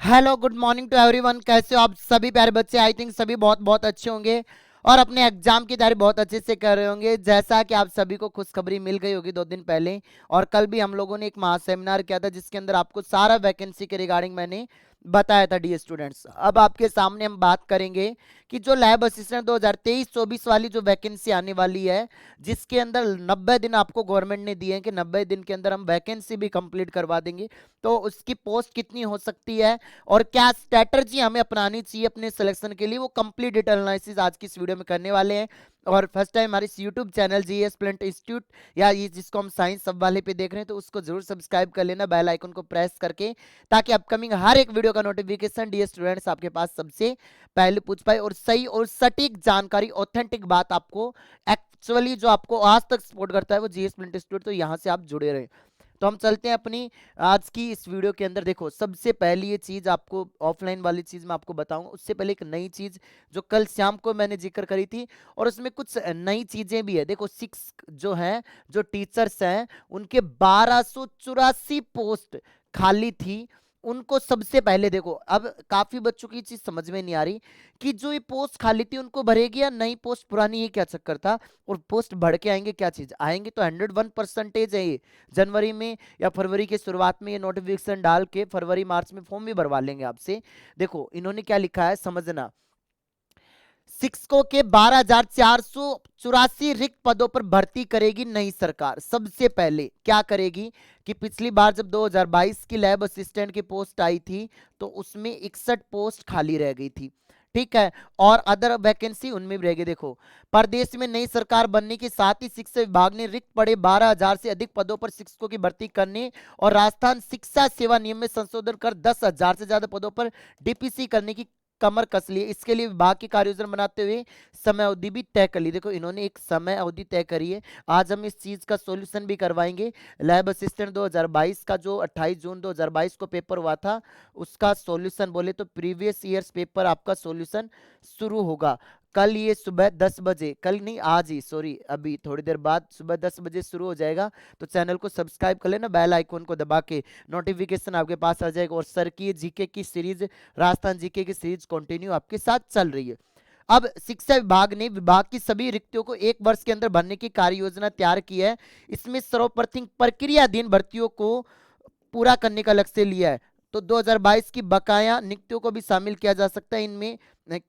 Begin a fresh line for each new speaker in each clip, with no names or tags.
Hello good morning to everyone. कैसे हो आप सभी प्यारे बच्चे? आई थिंक सभी बहुत बहुत अच्छे होंगे और अपने एग्जाम की तैयारी बहुत अच्छे से कर रहे होंगे। जैसा कि आप सभी को खुशखबरी मिल गई होगी 2 दिन पहले, और कल भी हम लोगों ने एक महा सेमिनार किया था जिसके अंदर आपको सारा वैकेंसी के रिगार्डिंग मैंने बताया था डी स्टूडेंट्स। अब आपके सामने हम बात करेंगे कि जो लैब असिस्टेंट 2023-24 वाली जो वैकेंसी आने वाली है, जिसके अंदर 90 दिन आपको गवर्नमेंट ने दिए हैं कि 90 दिन के अंदर हम वैकेंसी भी कंप्लीट करवा देंगे। तो उसकी पोस्ट कितनी हो सकती है और क्या स्ट्रेटजी हमें अपनानी चाहिए अपने सिलेक्शन के लिए, वो कंप्लीट डिटेल एनालिसिस आज की इस वीडियो में करने वाले हैं। और फर्स्ट टाइम हमारे YouTube channel GS plaint institute या ये जिसको हम साइंस सब वाले पे देख रहे हैं, तो उसको जरूर सब्सक्राइब कर लेना बेल आइकन को प्रेस करके, ताकि अपकमिंग हर एक वीडियो का नोटिफिकेशन डी स्टूडेंट्स आपके पास सबसे पहले पूछ पाए और सही और सटीक जानकारी, ऑथेंटिक बात आपको एक्चुअली जो आपको आज तक सपोर्ट करता है वो जीएस प्लेंट इंस्टीट्यूट। तो यहाँ से आप जुड़े रहे। तो हम चलते हैं अपनी आज की इस वीडियो के अंदर। देखो, सबसे पहली ये चीज आपको ऑफलाइन वाली चीज मैं आपको बताऊंगा, उससे पहले एक नई चीज जो कल शाम को मैंने जिक्र करी थी और उसमें कुछ नई चीजें भी है। देखो, 6 जो हैं, जो टीचर्स हैं, उनके 1284 पोस्ट खाली थी। उनको सबसे पहले देखो, अब काफी बच्चों की चीज समझ में नहीं आ रही कि जो ये पोस्ट खाली थी उनको भरेगी या नई पोस्ट पुरानी, ये क्या चक्कर था। और पोस्ट बढ़ के आएंगे, क्या चीज आएंगे, तो 101% है ये। जनवरी में या फरवरी के शुरुआत में ये नोटिफिकेशन डाल के फरवरी मार्च में फॉर्म भी भरवा लेंगे आपसे। देखो इन्होंने क्या लिखा है समझना। शिक्षकों के 12,484 रिक्त पदों पर भर्ती करेगी नई सरकार। सबसे पहले क्या करेगी कि पिछली बार जब 2022 की लैब असिस्टेंट की पोस्ट आई थी तो उसमें 61 पोस्ट खाली रह गई थी, ठीक है, और अदर वैकेंसी उनमें भी रहेगी। देखो, प्रदेश में नई सरकार बनने के साथ ही शिक्षा विभाग ने रिक्त पड़े 12,000 से अधिक पदों पर शिक्षकों की भर्ती करने और राजस्थान शिक्षा सेवा नियम में संशोधन कर 10,000 से ज्यादा पदों पर डीपीसी करने की कमर कस ली है। इसके लिए विभाग की कार्य योजना बनाते हुए समय अवधि भी तय कर ली। देखो, इन्होंने एक समय अवधि तय करी है। आज हम इस चीज का सॉल्यूशन भी करवाएंगे। लैब असिस्टेंट 2022 का जो 28 जून 2022 को पेपर हुआ था, उसका सॉल्यूशन बोले तो प्रीवियस ईयर्स पेपर आपका सॉल्यूशन शुरू होगा कल। ये सुबह 10 बजे, कल नहीं आज ही, सॉरी, अभी थोड़ी देर बाद सुबह 10 बजे शुरू हो जाएगा। तो चैनल को सब्सक्राइब कर लेना, बेल आइकन को दबा के नोटिफिकेशन आपके पास आ जाएगा। और सर की जीके की सीरीज, राजस्थान जीके की सीरीज कंटिन्यू आपके साथ चल रही है। अब शिक्षा विभाग ने विभाग की सभी रिक्तियों को 1 वर्ष के अंदर भरने की कार्य योजना तैयार की है। इसमें सर्वप्रथम प्रक्रियाधीन भर्तियों को पूरा करने का लक्ष्य लिया है। तो 2022 की बकाया नियुक्तियों को भी शामिल किया जा सकता है इनमें,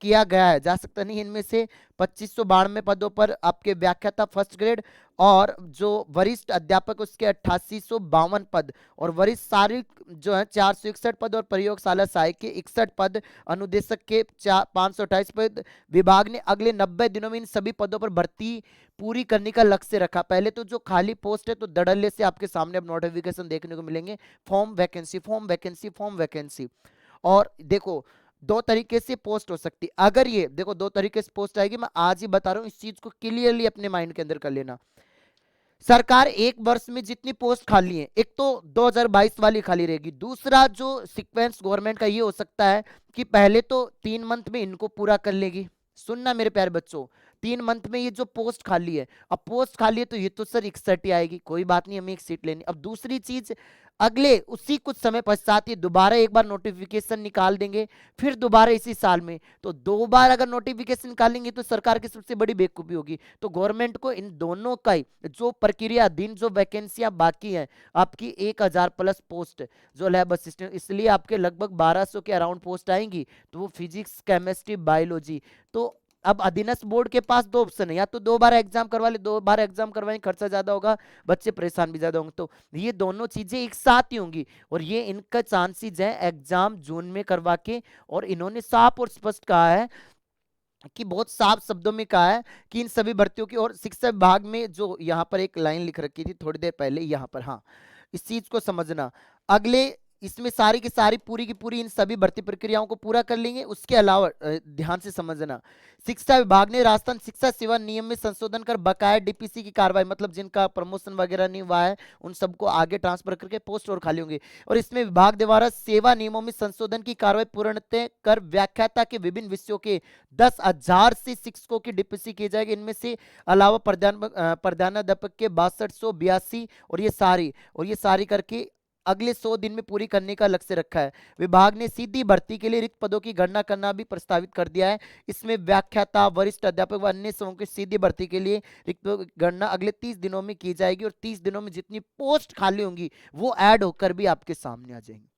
किया गया है, जा सकता नहीं। इनमें से 2592 पदों पर आपके व्याख्याता फर्स्ट ग्रेड और जो वरिष्ठ अध्यापक उसके 8852 पद, और वरिष्ठ शारीरिक जो है 461 पद, और प्रयोगशाला सहायक के 61 पद, अनुदेशक के 528 पद। विभाग ने अगले 90 दिनों में इन सभी पदों पर भर्ती पूरी करने का लक्ष्य रखा। पहले तो जो खाली पोस्ट है तो धड़ल्ले से आपके सामने अब नोटिफिकेशन देखने को मिलेंगे, form vacancy, form vacancy, form vacancy. और देखो, 2 तरीके से पोस्ट हो सकती है। अगर ये देखो 2 तरीके से पोस्ट आएगी, मैं आज ही बता रहा हूं, इस चीज को क्लियरली अपने माइंड के अंदर कर लेना। सरकार 1 वर्ष में जितनी पोस्ट खाली है, एक तो 2022 वाली खाली रहेगी, दूसरा जो सीक्वेंस गवर्नमेंट का ये हो सकता है कि पहले तो 3 मंथ में इनको पूरा कर लेगी। सुनना मेरे प्यारे बच्चों, 3 मंथ में ये जो पोस्ट खाली है, अब पोस्ट खाली है तो ये तो सर 61 ही आएगी, कोई बात नहीं, हमें एक सीट लेनी। अब दूसरी चीज, अगले उसी कुछ समय पश्चात ये दोबारा एक बार नोटिफिकेशन निकाल देंगे, फिर दोबारा इसी साल में। तो 2 बार अगर नोटिफिकेशन निकालेंगे तो सरकार की सबसे बड़ी बेवकूफी होगी। तो गवर्नमेंट को इन दोनों का ही जो प्रक्रिया दिन जो वैकेंसियां बाकी हैं, आपकी 1000+ पोस्ट जो लैब असिस्टेंट, इसलिए आपके लगभग 1200 के अराउंड पोस्ट आएंगी। तो वो फिजिक्स, केमिस्ट्री, बायोलॉजी। तो अब अधीनस्थ बोर्ड के पास 2 ऑप्शन है, या तो 2 बार एग्जाम करवा ले, 2 बार एग्जाम करवाएं, खर्चा ज्यादा होगा, बच्चे परेशान भी ज्यादा होंगे। तो ये दोनों चीजें एक साथ ही होंगी, और ये इनका चांसेस है एग्जाम जून में करवा के। और इन्होंने साफ और स्पष्ट कहा है कि बहुत साफ शब्दों में कहा है कि इन सभी भर्तियों की, और शिक्षा विभाग में जो यहाँ पर एक लाइन लिख रखी थी थोड़ी देर पहले यहाँ पर, हाँ, इस चीज को समझना। अगले इसमें सारी की सारी पूरी की पूरी इन सभी भर्ती प्रक्रियाओं को पूरा कर लेंगे। उसके अलावा ध्यान से समझना, शिक्षा विभाग ने राजस्थान शिक्षा सेवा नियम में संशोधन कर बकाया डीपीसी की कार्रवाई, मतलब जिनका प्रमोशन वगैरह नहीं हुआ है उन सबको आगे ट्रांसफर करके पोस्ट और खाली होंगे। और इसमें विभाग द्वारा सेवा नियमों में संशोधन की कार्रवाई पूर्णतः कर व्याख्याता के विभिन्न विषयों के 10,000 से शिक्षकों की डीपीसी की जाएगी। इनमें से अलावा प्रधानाध्यापक के 6282, और ये सारी करके अगले 100 दिन में पूरी करने का लक्ष्य रखा है। विभाग ने सीधी भर्ती के लिए रिक्त पदों की गणना करना भी प्रस्तावित कर दिया है। इसमें व्याख्याता, वरिष्ठ अध्यापक व अन्य सेवाओं की सीधी भर्ती के लिए रिक्त पदों की गणना अगले 30 दिनों में की जाएगी और 30 दिनों में जितनी पोस्ट खाली होंगी वो ऐड होकर भी आपके सामने आ जाएंगी।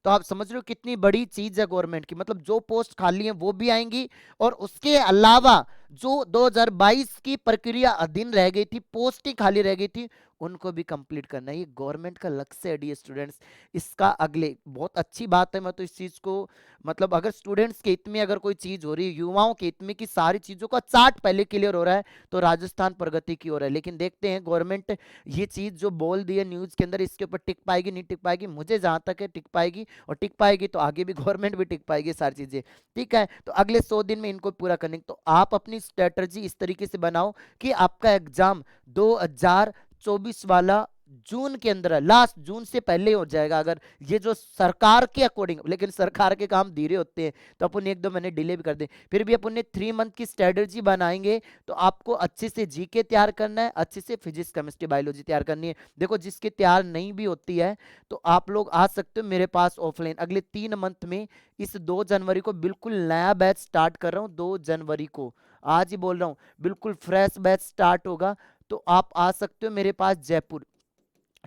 तो आप समझ रहे हो कितनी बड़ी चीज है गवर्नमेंट की, मतलब जो पोस्ट खाली है वो भी आएंगी और उसके अलावा जो 2022 की प्रक्रिया अधीन रह गई थी, पोस्ट ही खाली रह गई थी, उनको भी कंप्लीट करना है। ये गवर्नमेंट का लक्ष्य है डियर स्टूडेंट्स। इसका अगले बहुत अच्छी बात है, मैं तो इस चीज को मतलब अगर स्टूडेंट्स के हित में अगर कोई चीज हो रही है, युवाओं के हित में कि सारी चीजों का चार्ट पहले क्लियर हो रहा है, तो राजस्थान प्रगति की ओर है। लेकिन देखते हैं गवर्नमेंट ये चीज जो बोल दी है न्यूज के अंदर, इसके ऊपर टिक पाएगी नहीं टिक पाएगी। मुझे जहां तक है टिक पाएगी, और टिक पाएगी तो आगे भी गवर्नमेंट भी टिक पाएगी सारी चीजें। ठीक है, तो अगले 100 दिन में इनको पूरा करने, तो आप अपनी स्ट्रेटजी इस तरीके से बनाओ कि आपका एग्जाम 2024 वाला जून के अंदर है, लास्ट जून से पहले हो जाएगा। अगर ये जो सरकार के अकॉर्डिंग, लेकिन सरकार के काम धीरे होते हैं तो अपन 1-2 महीने डिले भी कर दें, फिर भी अपन ने 3 मंथ की स्ट्रेटजी बनाएंगे। तो आपको अच्छे से जीके तैयार करना है, अच्छे से फिजिक्स, केमिस्ट्री, बायोलॉजी तैयार करनी है। देखो जिसकी तैयार नहीं भी होती है तो आप लोग आ सकते हो मेरे पास ऑफलाइन। अगले 3 मंथ में इस 2 जनवरी को बिल्कुल नया बैच स्टार्ट कर रहा हूँ। 2 जनवरी को, आज ही बोल रहा हूँ, बिल्कुल फ्रेश बैच स्टार्ट होगा। तो आप आ सकते हो मेरे पास जयपुर।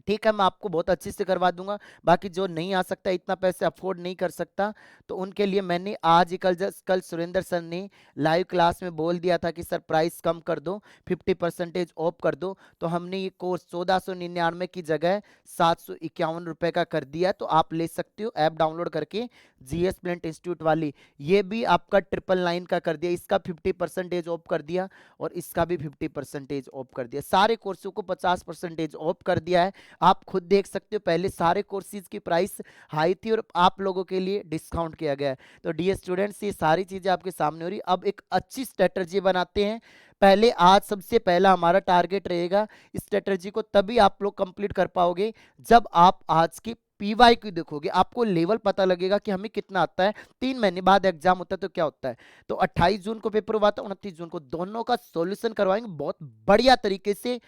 ठीक है, मैं आपको बहुत अच्छे से करवा दूंगा। बाकी जो नहीं आ सकता, इतना पैसे अफोर्ड नहीं कर सकता, तो उनके लिए मैंने आज ही कल सुरेंद्र सर ने लाइव क्लास में बोल दिया था कि सर प्राइस कम कर दो, 50% ऑफ कर दो। तो हमने ये कोर्स 1499 की जगह 751 रुपए का कर दिया। तो आप ले सकते हो ऐप डाउनलोड करके, जीएस प्लेंट इंस्टीट्यूट वाली। ये भी आपका 999 का कर दिया, इसका 50% ऑफ कर दिया और इसका भी 50% ऑफ कर दिया। सारे कोर्सों को 50% ऑफ कर दिया है। आप खुद देख सकते हो, पहले सारे कोर्सेज की प्राइस हाई थी और आप लोगों के लिए डिस्काउंट किया गया है। तो डियर स्टूडेंट्स, ये सारी चीजें आपके सामने हो रही। अब एक अच्छी स्ट्रेटजी बनाते हैं। पहले आज सबसे पहला हमारा टारगेट रहेगा, इस स्ट्रेटजी को तभी आप लोग कंप्लीट कर पाओगे जब आप आज की पीवाई क्यू देखोगे, आपको लेवल पता लगेगा कि हमें कितना आता है। 3 महीने बाद एग्जाम होता है तो क्या होता है, तो 28 जून को पेपर हुआ था, 29 जून को, दोनों का सॉल्यूशन करवाएंगे बहुत बढ़िया तरीके से,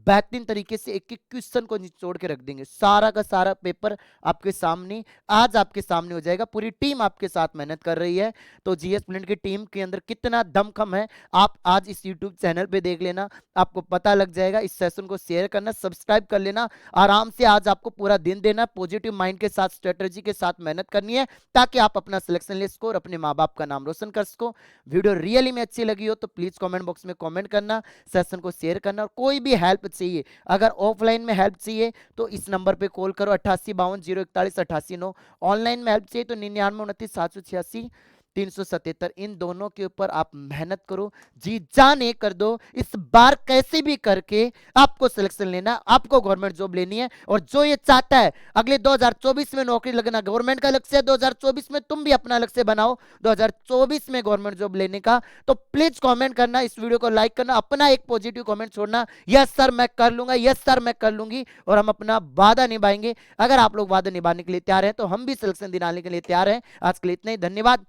बेहतरीन तरीके से। एक एक क्वेश्चन को निचोड़ के रख देंगे, सारा का सारा पेपर आपके सामने आज आपके सामने हो जाएगा। पूरी टीम आपके साथ मेहनत कर रही है। तो जीएस प्लेंट की टीम के अंदर कितना दमखम है, आप आज इस यूट्यूब चैनल पे देख लेना, आपको पता लग जाएगा। इस सेशन को शेयर करना, सब्सक्राइब कर लेना। आराम से आज आपको पूरा दिन देना, पॉजिटिव माइंड के साथ, स्ट्रेटजी के साथ मेहनत करनी है, ताकि आप अपना सिलेक्शन लिस्ट और अपने माँ बाप का नाम रोशन कर सको। वीडियो रियली में अच्छी लगी हो तो प्लीज कमेंट बॉक्स में कमेंट करना, सेशन को शेयर करना। और कोई भी हेल्प चाहिए, अगर ऑफलाइन में हेल्प चाहिए तो इस नंबर पे कॉल करो 8852 041 88 9। ऑनलाइन में हेल्प चाहिए तो 99 29 786 377। इन दोनों के ऊपर आप मेहनत करो, जी जान एक कर दो। इस बार कैसे भी करके आपको सिलेक्शन लेना, आपको गवर्नमेंट जॉब लेनी है। और जो ये चाहता है अगले 2024 में नौकरी लगना, गवर्नमेंट का लक्ष्य है, 2024 में तुम भी अपना लक्ष्य बनाओ 2024 में गवर्नमेंट जॉब लेने का। तो प्लीज कमेंट करना, इस वीडियो को लाइक करना, अपना एक पॉजिटिव कमेंट छोड़ना, यस सर मैं कर लूंगा, यस सर मैं कर लूंगी, और हम अपना वादा निभाएंगे। अगर आप लोग वादा निभाने के लिए तैयार हैं तो हम भी सिलेक्शन दिलाने के लिए तैयार हैं। आज के लिए इतना ही, धन्यवाद,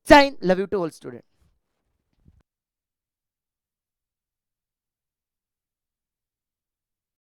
जय Hind, love you to all student.